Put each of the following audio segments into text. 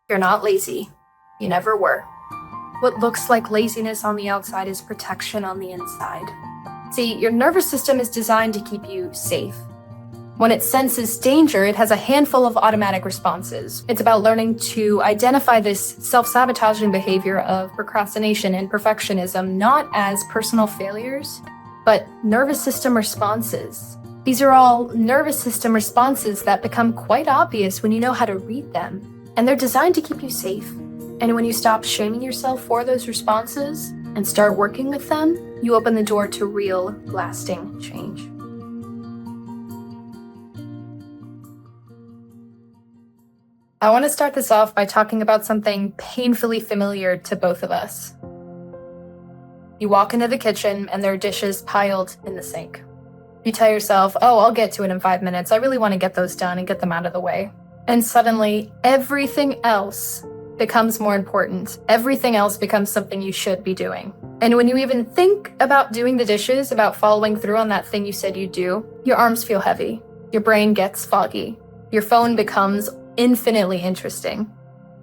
You're not lazy. You never were. What looks like laziness on the outside is protection on the inside. See, your nervous system is designed to keep you safe. When it senses danger, it has a handful of automatic responses. It's about learning to identify this self-sabotaging behavior of procrastination and perfectionism not as personal failures, but nervous system responses. These are all nervous system responses that become quite obvious when you know how to read them. And they're designed to keep you safe. And when you stop shaming yourself for those responses and start working with them, you open the door to real, lasting change. I want to start this off by talking about something painfully familiar to both of us. You walk into the kitchen and there are dishes piled in the sink. You tell yourself, oh, I'll get to it in 5 minutes. I really want to get those done and get them out of the way. And suddenly, everything else becomes more important. Everything else becomes something you should be doing. And when you even think about doing the dishes, about following through on that thing you said you'd do, your arms feel heavy. Your brain gets foggy. Your phone becomes infinitely interesting.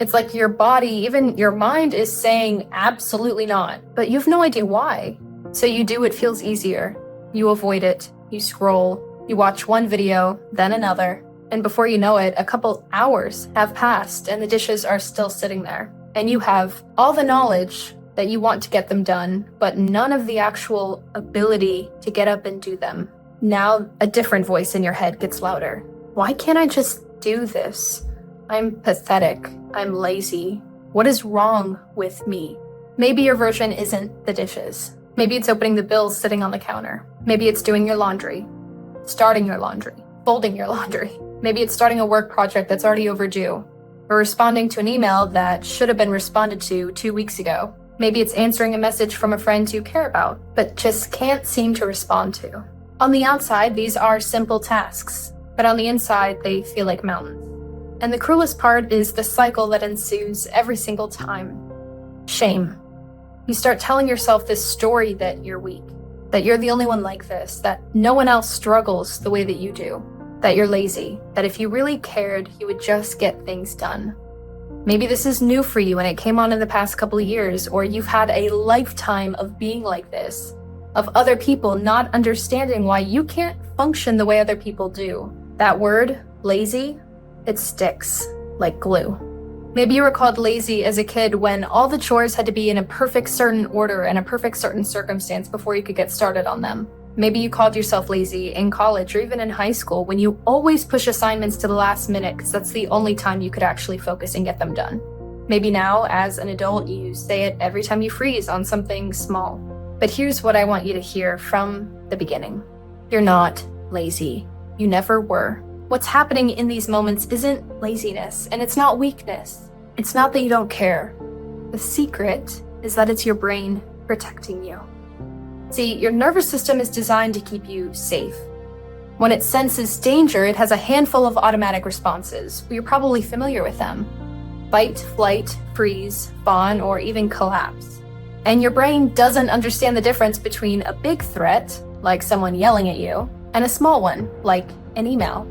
It's like your body, even your mind is saying absolutely not, but you have no idea why. So you do what feels easier. You avoid it. You scroll. You watch one video, then another. And before you know it, a couple hours have passed and the dishes are still sitting there. And you have all the knowledge that you want to get them done, but none of the actual ability to get up and do them. Now, a different voice in your head gets louder. Why can't I just do this? I'm pathetic. I'm lazy. What is wrong with me? Maybe your version isn't the dishes. Maybe it's opening the bills sitting on the counter. Maybe it's doing your laundry, starting your laundry, folding your laundry. Maybe it's starting a work project that's already overdue, or responding to an email that should have been responded to 2 weeks ago. Maybe it's answering a message from a friend you care about, but just can't seem to respond to. On the outside, these are simple tasks, but on the inside, they feel like mountains. And the cruelest part is the cycle that ensues every single time. Shame. You start telling yourself this story that you're weak, that you're the only one like this, that no one else struggles the way that you do. That you're lazy, that if you really cared, you would just get things done. Maybe this is new for you and it came on in the past couple of years, or you've had a lifetime of being like this, of other people not understanding why you can't function the way other people do. That word, lazy, it sticks like glue. Maybe you were called lazy as a kid when all the chores had to be in a perfect certain order and a perfect certain circumstance before you could get started on them. Maybe you called yourself lazy in college or even in high school when you always push assignments to the last minute because that's the only time you could actually focus and get them done. Maybe now, as an adult, you say it every time you freeze on something small. But here's what I want you to hear from the beginning. You're not lazy. You never were. What's happening in these moments isn't laziness, and it's not weakness. It's not that you don't care. The secret is that it's your brain protecting you. See, your nervous system is designed to keep you safe. When it senses danger, it has a handful of automatic responses. You're probably familiar with them. Fight, flight, freeze, fawn, or even collapse. And your brain doesn't understand the difference between a big threat, like someone yelling at you, and a small one, like an email.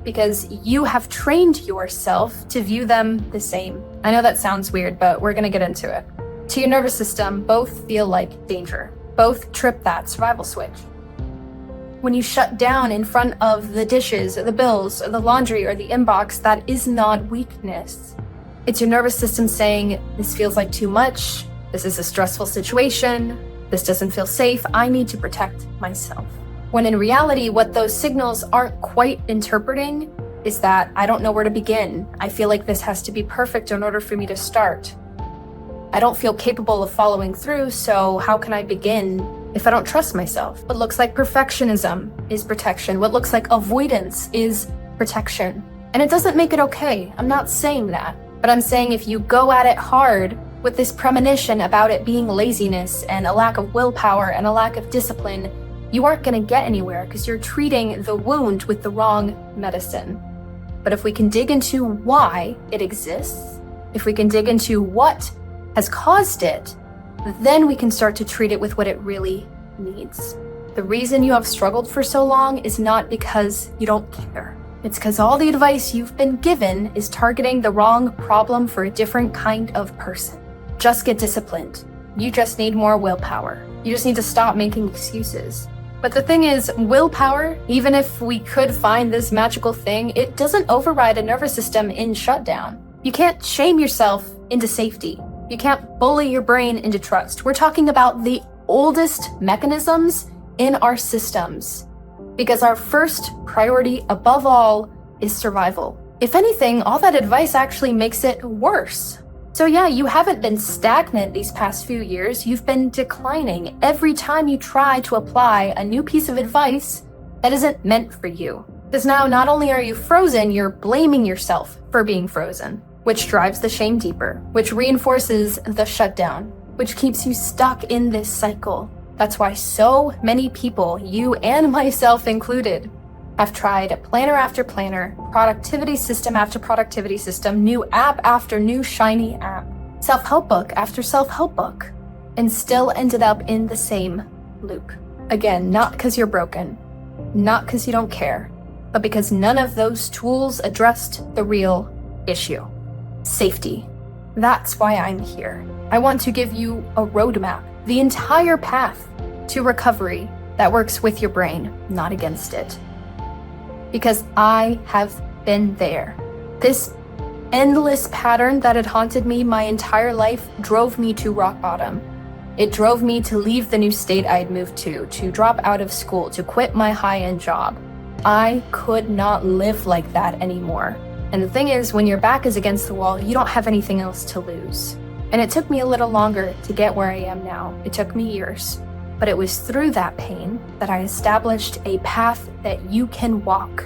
Because you have trained yourself to view them the same. I know that sounds weird, but we're gonna get into it. To your nervous system, both feel like danger. Both trip that survival switch. When you shut down in front of the dishes, or the bills, or the laundry, or the inbox, that is not weakness. It's your nervous system saying, this feels like too much, this is a stressful situation, this doesn't feel safe, I need to protect myself. When in reality, what those signals aren't quite interpreting is that I don't know where to begin. I feel like this has to be perfect in order for me to start. I don't feel capable of following through, so how can I begin if I don't trust myself? What looks like perfectionism is protection. What looks like avoidance is protection. And it doesn't make it okay. I'm not saying that. But I'm saying if you go at it hard with this premonition about it being laziness and a lack of willpower and a lack of discipline, you aren't going to get anywhere because you're treating the wound with the wrong medicine. But if we can dig into why it exists, if we can dig into what has caused it, then we can start to treat it with what it really needs. The reason you have struggled for so long is not because you don't care. It's because all the advice you've been given is targeting the wrong problem for a different kind of person. Just get disciplined. You just need more willpower. You just need to stop making excuses. But the thing is, willpower, even if we could find this magical thing, it doesn't override a nervous system in shutdown. You can't shame yourself into safety. You can't bully your brain into trust. We're talking about the oldest mechanisms in our systems, because our first priority above all is survival. If anything, all that advice actually makes it worse. So yeah, you haven't been stagnant these past few years, you've been declining every time you try to apply a new piece of advice that isn't meant for you. Because now not only are you frozen, you're blaming yourself for being frozen, which drives the shame deeper, which reinforces the shutdown, which keeps you stuck in this cycle. That's why so many people, you and myself included, have tried planner after planner, productivity system after productivity system, new app after new shiny app, self-help book after self-help book, and still ended up in the same loop. Again, not because you're broken, not because you don't care, but because none of those tools addressed the real issue: safety. That's why I'm here. I want to give you a roadmap, the entire path to recovery that works with your brain, not against it. Because I have been there. This endless pattern that had haunted me my entire life drove me to rock bottom. It drove me to leave the new state I'd moved to drop out of school, to quit my high-end job. I could not live like that anymore. And the thing is, when your back is against the wall, you don't have anything else to lose. And it took me a little longer to get where I am now. It took me years. But it was through that pain that I established a path that you can walk,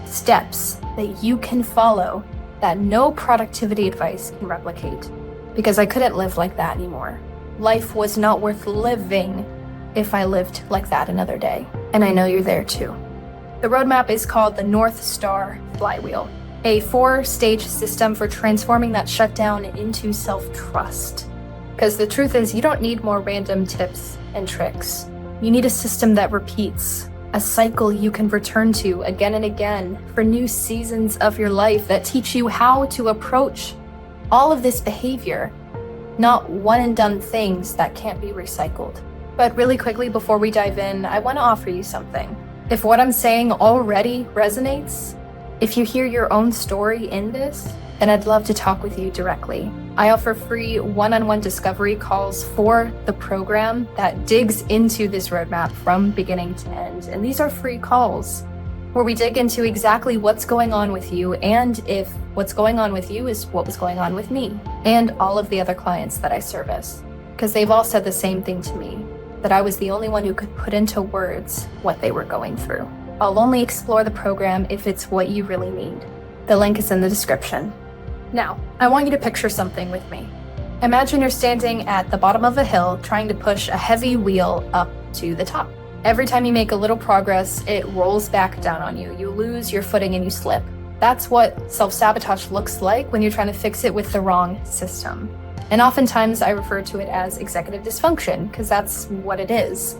steps that you can follow, that no productivity advice can replicate. Because I couldn't live like that anymore. Life was not worth living if I lived like that another day. And I know you're there too. The roadmap is called the North Star Flywheel, a 4-stage system for transforming that shutdown into self-trust. Because the truth is, you don't need more random tips and tricks. You need a system that repeats, a cycle you can return to again and again for new seasons of your life that teach you how to approach all of this behavior, not one-and-done things that can't be recycled. But really quickly before we dive in, I want to offer you something. If what I'm saying already resonates, if you hear your own story in this, then I'd love to talk with you directly. I offer free one-on-one discovery calls for the program that digs into this roadmap from beginning to end. And these are free calls where we dig into exactly what's going on with you, and if what's going on with you is what was going on with me and all of the other clients that I service. Because they've all said the same thing to me, that I was the only one who could put into words what they were going through. I'll only explore the program if it's what you really need. The link is in the description. Now, I want you to picture something with me. Imagine you're standing at the bottom of a hill trying to push a heavy wheel up to the top. Every time you make a little progress, it rolls back down on you. You lose your footing and you slip. That's what self-sabotage looks like when you're trying to fix it with the wrong system. And oftentimes I refer to it as executive dysfunction, because that's what it is.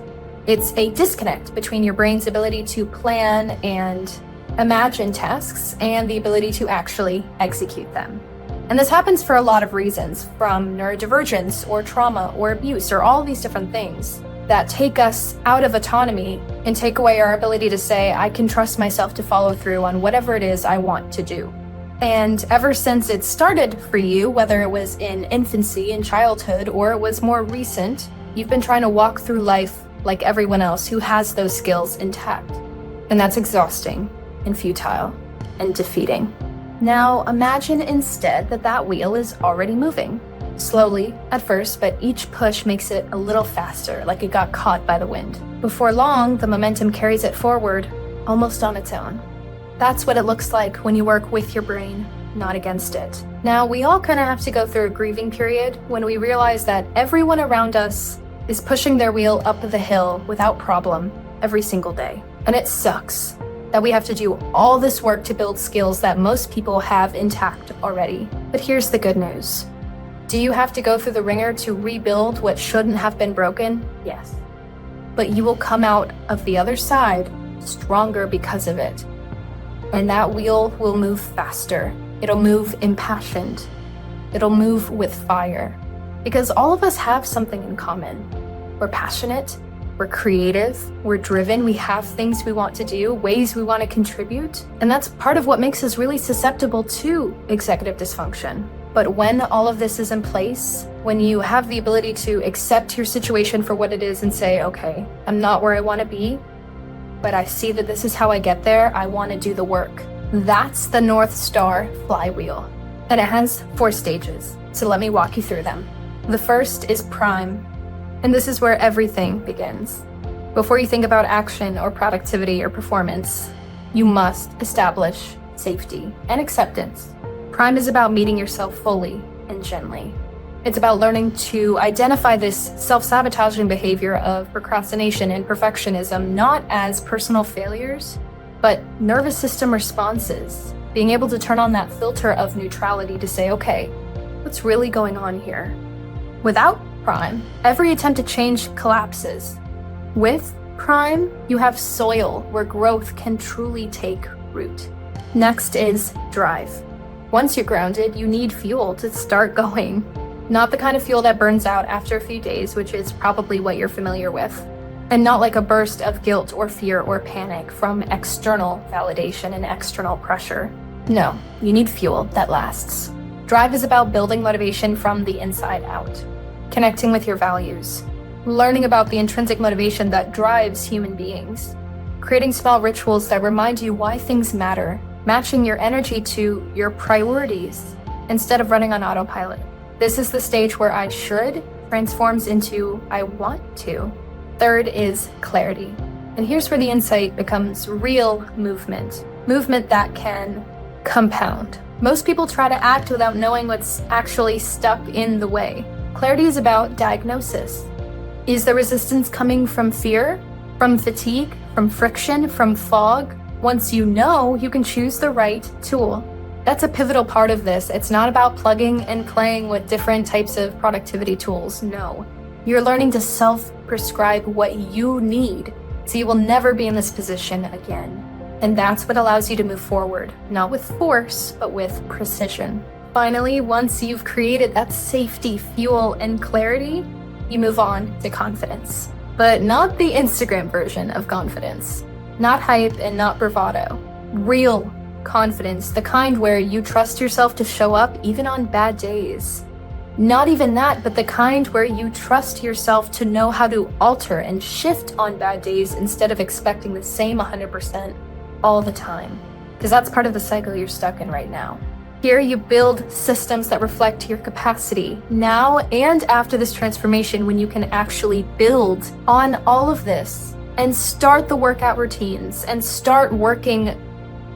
It's a disconnect between your brain's ability to plan and imagine tasks and the ability to actually execute them. And this happens for a lot of reasons, from neurodivergence or trauma or abuse or all these different things that take us out of autonomy and take away our ability to say, I can trust myself to follow through on whatever it is I want to do. And ever since it started for you, whether it was in infancy, in childhood, or it was more recent, you've been trying to walk through life like everyone else who has those skills intact. And that's exhausting and futile and defeating. Now imagine instead that wheel is already moving. Slowly at first, but each push makes it a little faster, like it got caught by the wind. Before long, the momentum carries it forward, almost on its own. That's what it looks like when you work with your brain, not against it. Now, we all kind of have to go through a grieving period when we realize that everyone around us is pushing their wheel up the hill without problem every single day. And it sucks that we have to do all this work to build skills that most people have intact already. But here's the good news. Do you have to go through the ringer to rebuild what shouldn't have been broken? Yes. But you will come out of the other side stronger because of it. And that wheel will move faster. It'll move impassioned. It'll move with fire. Because all of us have something in common. We're passionate, we're creative, we're driven, we have things we want to do, ways we want to contribute. And that's part of what makes us really susceptible to executive dysfunction. But when all of this is in place, when you have the ability to accept your situation for what it is and say, okay, I'm not where I want to be, but I see that this is how I get there, I want to do the work. That's the North Star flywheel. And it has 4 stages. So let me walk you through them. The first is prime. And this is where everything begins. Before you think about action or productivity or performance, you must establish safety and acceptance. Prime is about meeting yourself fully and gently. It's about learning to identify this self-sabotaging behavior of procrastination and perfectionism, not as personal failures, but nervous system responses. Being able to turn on that filter of neutrality to say, okay, what's really going on here? Without prime, every attempt to change collapses. With prime, you have soil where growth can truly take root. Next is drive. Once you're grounded, you need fuel to start going. Not the kind of fuel that burns out after a few days, which is probably what you're familiar with. And not like a burst of guilt or fear or panic from external validation and external pressure. No, you need fuel that lasts. Drive is about building motivation from the inside out. Connecting with your values, learning about the intrinsic motivation that drives human beings, creating small rituals that remind you why things matter, matching your energy to your priorities instead of running on autopilot. This is the stage where I should transforms into I want to. Third is clarity. And here's where the insight becomes real movement. Movement that can compound. Most people try to act without knowing what's actually stuck in the way. Clarity is about diagnosis. Is the resistance coming from fear, from fatigue, from friction, from fog? Once you know, you can choose the right tool. That's a pivotal part of this. It's not about plugging and playing with different types of productivity tools. No. You're learning to self-prescribe what you need, so you will never be in this position again. And that's what allows you to move forward, not with force, but with precision. Finally, once you've created that safety, fuel, and clarity, you move on to confidence. But not the Instagram version of confidence. Not hype and not bravado. Real confidence, the kind where you trust yourself to show up even on bad days. Not even that, but the kind where you trust yourself to know how to alter and shift on bad days instead of expecting the same 100% all the time. Because that's part of the cycle you're stuck in right now. Here you build systems that reflect your capacity now and after this transformation, when you can actually build on all of this and start the workout routines and start working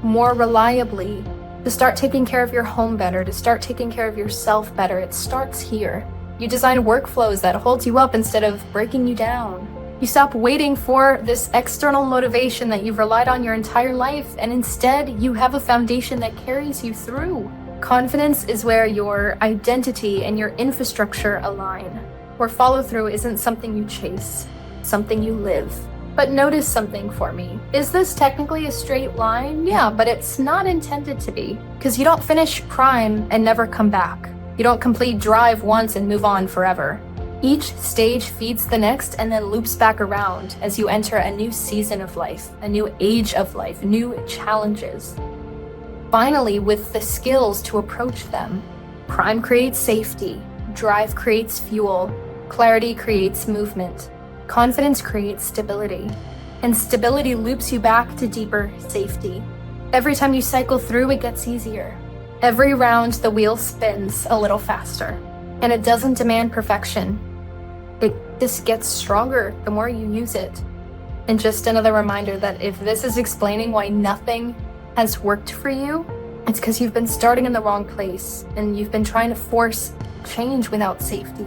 more reliably, to start taking care of your home better, to start taking care of yourself better. It starts here. You design workflows that hold you up instead of breaking you down. You stop waiting for this external motivation that you've relied on your entire life, and instead you have a foundation that carries you through. Confidence is where your identity and your infrastructure align, where follow-through isn't something you chase, something you live. But notice something for me. Is this technically a straight line? Yeah, but it's not intended to be, because you don't finish prime and never come back. You don't complete drive once and move on forever. Each stage feeds the next and then loops back around as you enter a new season of life, a new age of life, new challenges. Finally, with the skills to approach them, prime creates safety, drive creates fuel, clarity creates movement, confidence creates stability, and stability loops you back to deeper safety. Every time you cycle through, it gets easier. Every round, the wheel spins a little faster, and it doesn't demand perfection. It just gets stronger the more you use it. And just another reminder that if this is explaining why nothing has worked for you, it's because you've been starting in the wrong place and you've been trying to force change without safety.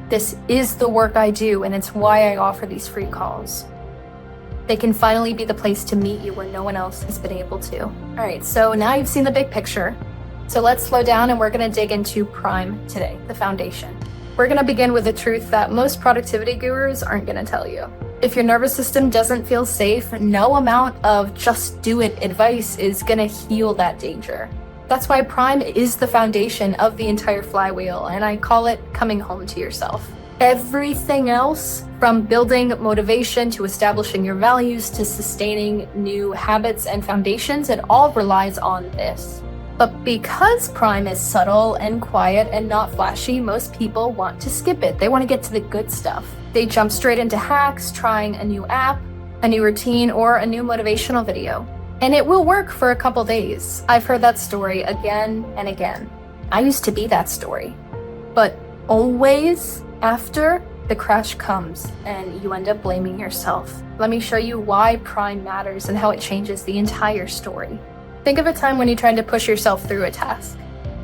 This is the work I do, and it's why I offer these free calls. They can finally be the place to meet you where no one else has been able to. All right, so now you've seen the big picture. So let's slow down and we're gonna dig into prime today, the foundation. We're gonna begin with the truth that most productivity gurus aren't gonna tell you. If your nervous system doesn't feel safe, no amount of just do it advice is gonna heal that danger. That's why Prime is the foundation of the entire flywheel, and I call it coming home to yourself. Everything else, from building motivation to establishing your values to sustaining new habits and foundations, it all relies on this. But because Prime is subtle and quiet and not flashy, most people want to skip it. They want to get to the good stuff. They jump straight into hacks, trying a new app, a new routine, or a new motivational video. And it will work for a couple days. I've heard that story again and again. I used to be that story. But always after, the crash comes and you end up blaming yourself. Let me show you why Prime matters and how it changes the entire story. Think of a time when you tried to push yourself through a task.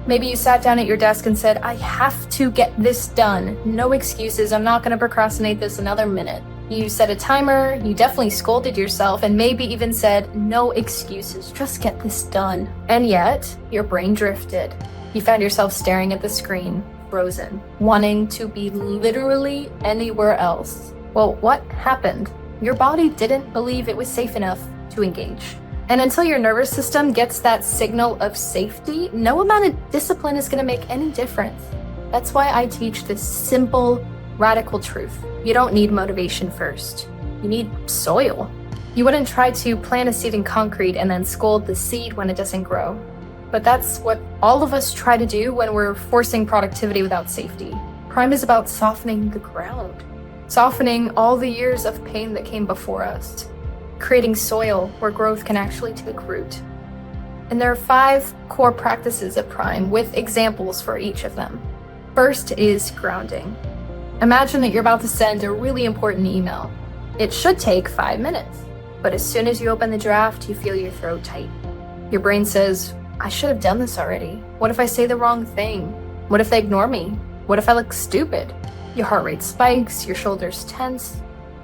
Maybe you sat down at your desk and said, I have to get this done. No excuses, I'm not gonna procrastinate this another minute. You set a timer, you definitely scolded yourself, and maybe even said, no excuses, just get this done. And yet, your brain drifted. You found yourself staring at the screen, frozen, wanting to be literally anywhere else. Well, what happened? Your body didn't believe it was safe enough to engage. And until your nervous system gets that signal of safety, no amount of discipline is going to make any difference. That's why I teach this simple, radical truth. You don't need motivation first. You need soil. You wouldn't try to plant a seed in concrete and then scold the seed when it doesn't grow. But that's what all of us try to do when we're forcing productivity without safety. Prime is about softening the ground, softening all the years of pain that came before us, creating soil where growth can actually take root. And there are 5 core practices of Prime with examples for each of them. First is grounding. Imagine that you're about to send a really important email. It should take 5 minutes, but as soon as you open the draft, you feel your throat tight. Your brain says, I should have done this already. What if I say the wrong thing? What if they ignore me? What if I look stupid? Your heart rate spikes, your shoulders tense,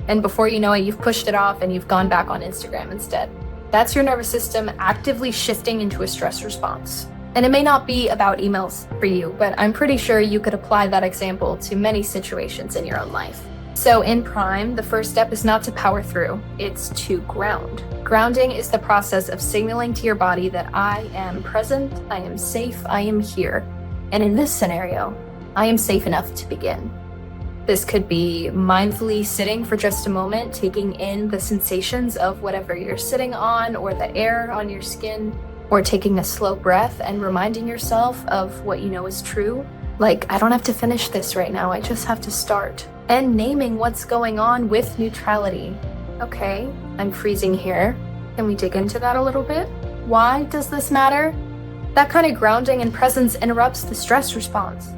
and before you know it, you've pushed it off and you've gone back on Instagram instead. That's your nervous system actively shifting into a stress response. And it may not be about emails for you, but I'm pretty sure you could apply that example to many situations in your own life. So in Prime, the first step is not to power through, it's to ground. Grounding is the process of signaling to your body that I am present, I am safe, I am here. And in this scenario, I am safe enough to begin. This could be mindfully sitting for just a moment, taking in the sensations of whatever you're sitting on or the air on your skin, or taking a slow breath and reminding yourself of what you know is true. Like, I don't have to finish this right now, I just have to start. And naming what's going on with neutrality. Okay, I'm freezing here. Can we dig into that a little bit? Why does this matter? That kind of grounding and presence interrupts the stress response.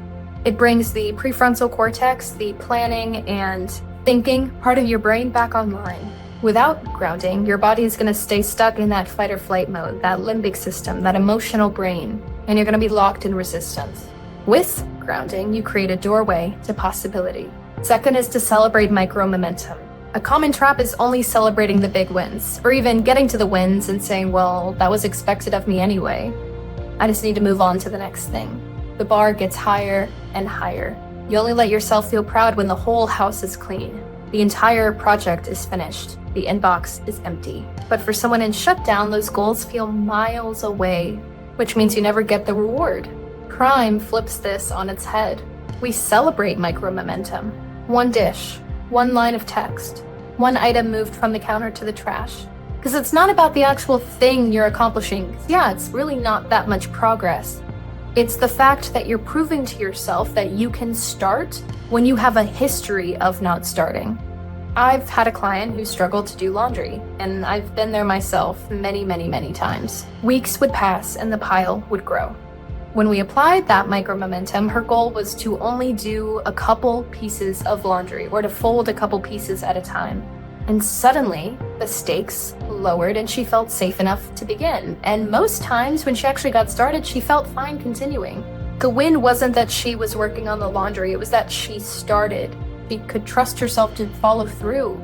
It brings the prefrontal cortex, the planning and thinking part of your brain back online. Without grounding, your body is going to stay stuck in that fight or flight mode, that limbic system, that emotional brain, and you're going to be locked in resistance. With grounding, you create a doorway to possibility. Second is to celebrate micro momentum. A common trap is only celebrating the big wins, or even getting to the wins and saying, well, that was expected of me anyway. I just need to move on to the next thing. The bar gets higher and higher. You only let yourself feel proud when the whole house is clean. The entire project is finished. The inbox is empty. But for someone in shutdown, those goals feel miles away, which means you never get the reward. Prime flips this on its head. We celebrate micro momentum. One dish, one line of text, one item moved from the counter to the trash. Because it's not about the actual thing you're accomplishing. Yeah, it's really not that much progress. It's the fact that you're proving to yourself that you can start when you have a history of not starting. I've had a client who struggled to do laundry, and I've been there myself many times. Weeks would pass and the pile would grow. When we applied that micro momentum, her goal was to only do a couple pieces of laundry or to fold a couple pieces at a time. And suddenly, the stakes lowered and she felt safe enough to begin. And most times when she actually got started, she felt fine continuing. The win wasn't that she was working on the laundry, it was that she started. She could trust herself to follow through.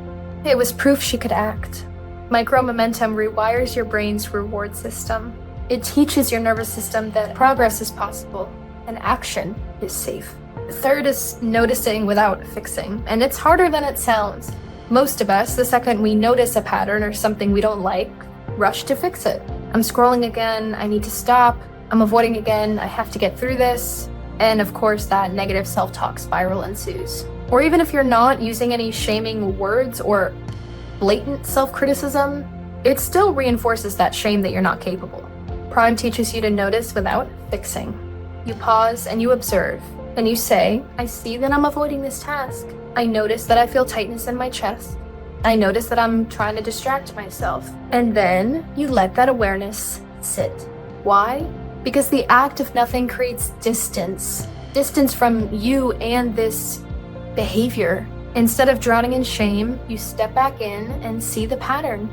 It was proof she could act. Micro momentum rewires your brain's reward system. It teaches your nervous system that progress is possible and action is safe. The third is noticing without fixing, and it's harder than it sounds. Most of us, the second we notice a pattern or something we don't like, rush to fix it. I'm scrolling again, I need to stop. I'm avoiding again, I have to get through this. And of course, that negative self-talk spiral ensues. Or even if you're not using any shaming words or blatant self-criticism, it still reinforces that shame that you're not capable. Prime teaches you to notice without fixing. You pause and you observe. Then you say, I see that I'm avoiding this task. I notice that I feel tightness in my chest. I notice that I'm trying to distract myself. And then you let that awareness sit. Why? Because the act of nothing creates distance. Distance from you and this behavior. Instead of drowning in shame, you step back in and see the pattern.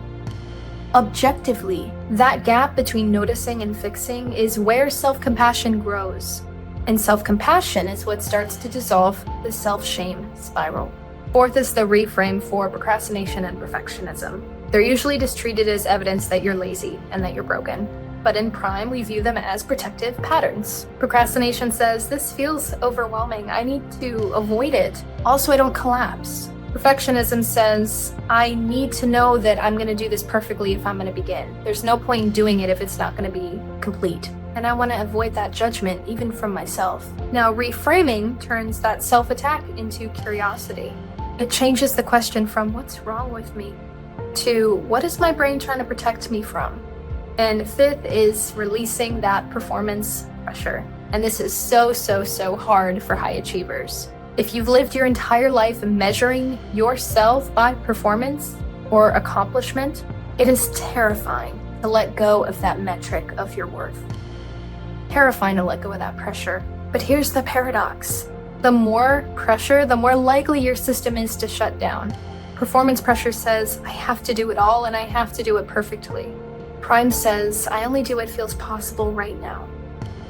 Objectively, that gap between noticing and fixing is where self-compassion grows. And self-compassion is what starts to dissolve the self-shame spiral. Fourth is the reframe for procrastination and perfectionism. They're usually just treated as evidence that you're lazy and that you're broken. But in Prime, we view them as protective patterns. Procrastination says, this feels overwhelming. I need to avoid it. Also, I don't collapse. Perfectionism says, I need to know that I'm going to do this perfectly if I'm going to begin. There's no point in doing it if it's not going to be complete. And I want to avoid that judgment, even from myself. Now, reframing turns that self-attack into curiosity. It changes the question from what's wrong with me to what is my brain trying to protect me from? And fifth is releasing that performance pressure. And this is so hard for high achievers. If you've lived your entire life measuring yourself by performance or accomplishment, it is terrifying to let go of that metric of your worth. Terrifying to let go of that pressure. But here's the paradox. The more pressure, the more likely your system is to shut down. Performance pressure says, I have to do it all and I have to do it perfectly. Prime says, I only do what feels possible right now.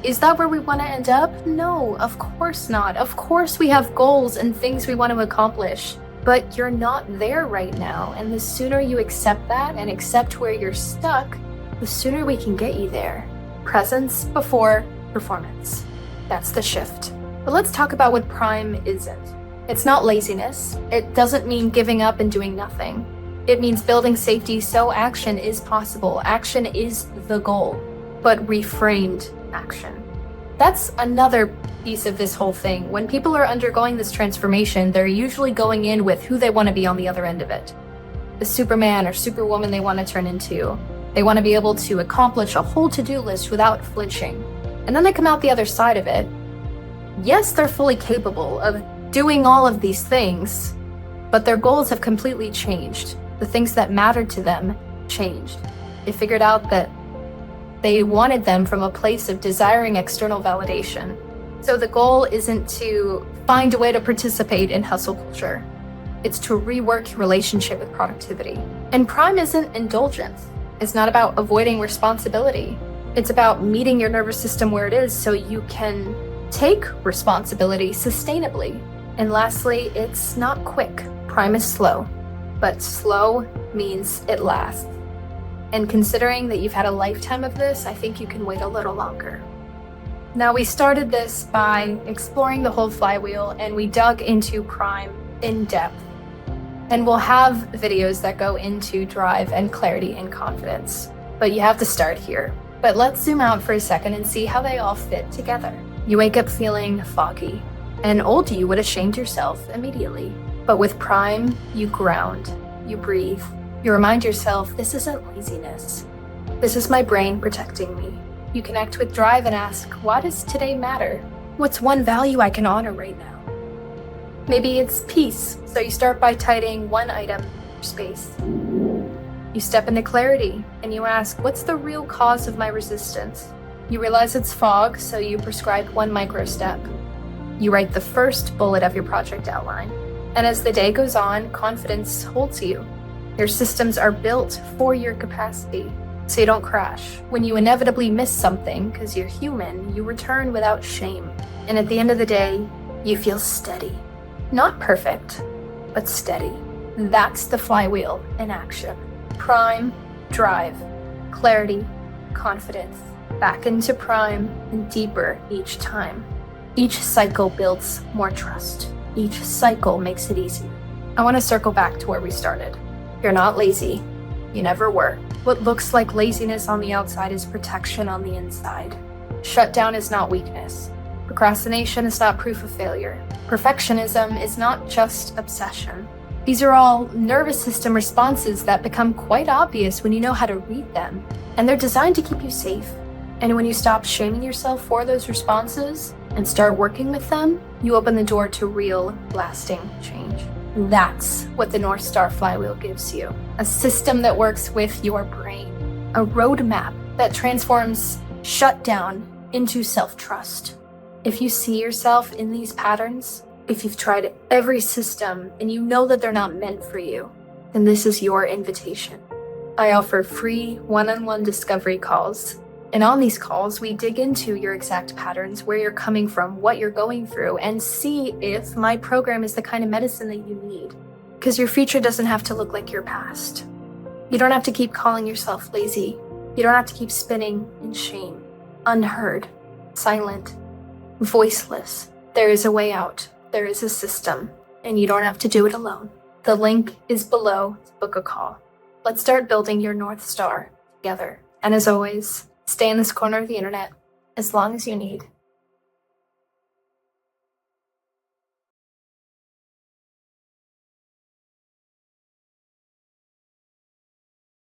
Is that where we want to end up? No, of course not. Of course we have goals and things we want to accomplish, but you're not there right now. And the sooner you accept that and accept where you're stuck, the sooner we can get you there. Presence before performance. That's the shift. But let's talk about what Prime isn't. It's not laziness. It doesn't mean giving up and doing nothing. It means building safety so action is possible. Action is the goal, but reframed action. That's another piece of this whole thing. When people are undergoing this transformation, they're usually going in with who they want to be on the other end of it. The Superman or Superwoman they want to turn into. They want to be able to accomplish a whole to-do list without flinching. And then they come out the other side of it. Yes, they're fully capable of doing all of these things, but their goals have completely changed. The things that mattered to them changed. They figured out that they wanted them from a place of desiring external validation. So the goal isn't to find a way to participate in hustle culture. It's to rework your relationship with productivity. And Prime isn't indulgence. It's not about avoiding responsibility. It's about meeting your nervous system where it is so you can take responsibility sustainably. And lastly, it's not quick. Prime is slow, but slow means it lasts. And considering that you've had a lifetime of this, I think you can wait a little longer. Now, we started this by exploring the whole flywheel and we dug into Prime in depth. And we'll have videos that go into drive and clarity and confidence. But you have to start here. But let's zoom out for a second and see how they all fit together. You wake up feeling foggy, and old you would have shamed yourself immediately. But with Prime, you ground, you breathe. You remind yourself, this isn't laziness. This is my brain protecting me. You connect with drive and ask, why does today matter? What's one value I can honor right now? Maybe it's peace, so you start by tidying one item for space. You step into clarity and you ask, what's the real cause of my resistance? You realize it's fog, so you prescribe one micro step. You write the first bullet of your project outline. And as the day goes on, confidence holds you. Your systems are built for your capacity, so you don't crash. When you inevitably miss something, because you're human, you return without shame. And at the end of the day, you feel steady. Not perfect, but steady. That's the flywheel in action. Prime, drive, clarity, confidence. Back into Prime and deeper each time. Each cycle builds more trust. Each cycle makes it easier. I want to circle back to where we started. You're not lazy. You never were. What looks like laziness on the outside is protection on the inside. Shutdown is not weakness. Procrastination is not proof of failure. Perfectionism is not just obsession. These are all nervous system responses that become quite obvious when you know how to read them, and they're designed to keep you safe. And when you stop shaming yourself for those responses and start working with them, you open the door to real, lasting change. That's what the North Star flywheel gives you. A system that works with your brain. A roadmap that transforms shutdown into self-trust. If you see yourself in these patterns, if you've tried every system and you know that they're not meant for you, then this is your invitation. I offer free one-on-one discovery calls. And on these calls, we dig into your exact patterns, where you're coming from, what you're going through, and see if my program is the kind of medicine that you need. Because your future doesn't have to look like your past. You don't have to keep calling yourself lazy. You don't have to keep spinning in shame, unheard, silent, voiceless. There is a way out. There is a system, and you don't have to do it alone. The link is below to book a call. Let's start building your North Star together. And as always, stay in this corner of the internet as long as you need.